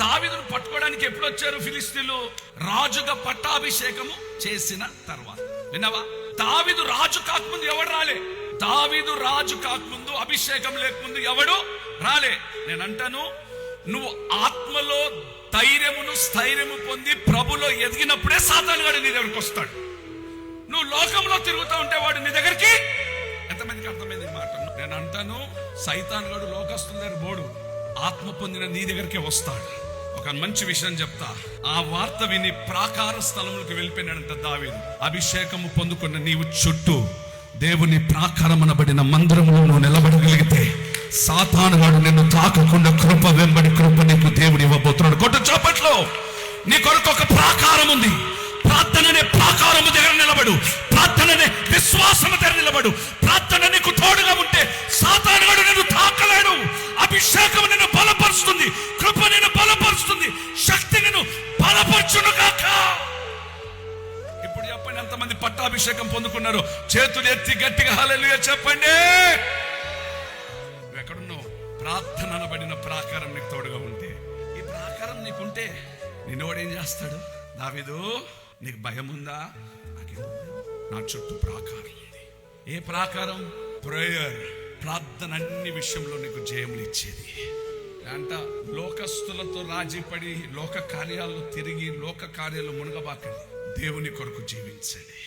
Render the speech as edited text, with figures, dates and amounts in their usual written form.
దావీదును పట్టుకోవడానికి ఎప్పుడు వచ్చారు ఫిలిస్తీన్లు? రాజుగా పట్టాభిషేకము చేసిన తర్వాత. విన్నావా? దావీదు రాజు కాకముందు ఎవడు రాలే. దావీదు రాజు కాకముందు, అభిషేకం లేకముందు ఎవడు రాలే. నేను అంటాను, నువ్వు ఆత్మలో ధైర్యమును స్థైర్యము పొంది ప్రభులో ఎదిగినప్పుడే సాతానుగాడు నీ దగ్గరికి వస్తాడు. నువ్వు లోకంలో తిరుగుతూ ఉంటే వాడు నీ దగ్గరికి, ఎంతమందికి అర్థమైంది మాట? నేను అంటాను, సైతానుగాడు లోకస్తుల దగ్గర బోడు, ఆత్మ పొందిన నీ దగ్గరికే వస్తాడు. ఒక మంచి విషయం చెప్తా. ఆ వార్త విని ప్రాకార స్థలములకు వెళ్ళిపోయినాడంట దావీదు. అభిషేకము పొందుకున్న నీవు చుట్టూ దేవుని ప్రాకారమనబడిన మందిరంలో నువ్వు నిలబడగలిగితే సాతానుగాడు నిన్ను తాకకుండా కృప వెంబడి కృప నీకు దేవుడు ఇవ్వబోతున్నాడు. కొట్టు చప్పట్లో. నీ కొరకు ఒక ప్రాకారం ఉంది. ప్రార్థననే ప్రాకారము దగ్గర నిలబడు. ప్రార్థననే విశ్వాసము దగ్గర నిలబడు. ప్రార్థన నీకు తోడుగా ఉంటే సాతానుగాడు నిన్ను తాకలేడు. అభిషేకం నిన్ను బలపరుస్తుంది, కృప నిన్ను బలపరుస్తుంది, శక్తి నిన్ను బలపరచును గాక. ఇప్పుడు చెప్పండి, ఎంతమంది పట్టాభిషేకం పొందుకున్నారు? చేతులు ఎత్తి గట్టిగా హల్లెలూయా చెప్పండి. నువ్వు ఎక్కడున్నావు? ప్రార్థన అనబడిన ప్రాకారం నీకు తోడుగా ఉంటే, ఈ ప్రాకారం నీకుంటే నిన్నోడేం చేస్తాడు? దావీదు, నీకు భయం ఉందా? నా చుట్టూ ప్రాకారం ఉంది. ఏ ప్రాకారం? ప్రేయర్. ప్రార్థన అన్ని విషయంలో నీకు జయములు ఇచ్చేది అంట. లోకస్తులతో రాజీపడి లోక కార్యాల్లో తిరిగి లోక కార్యాలు మునగబాకండి. దేవుని కొరకు జీవించండి.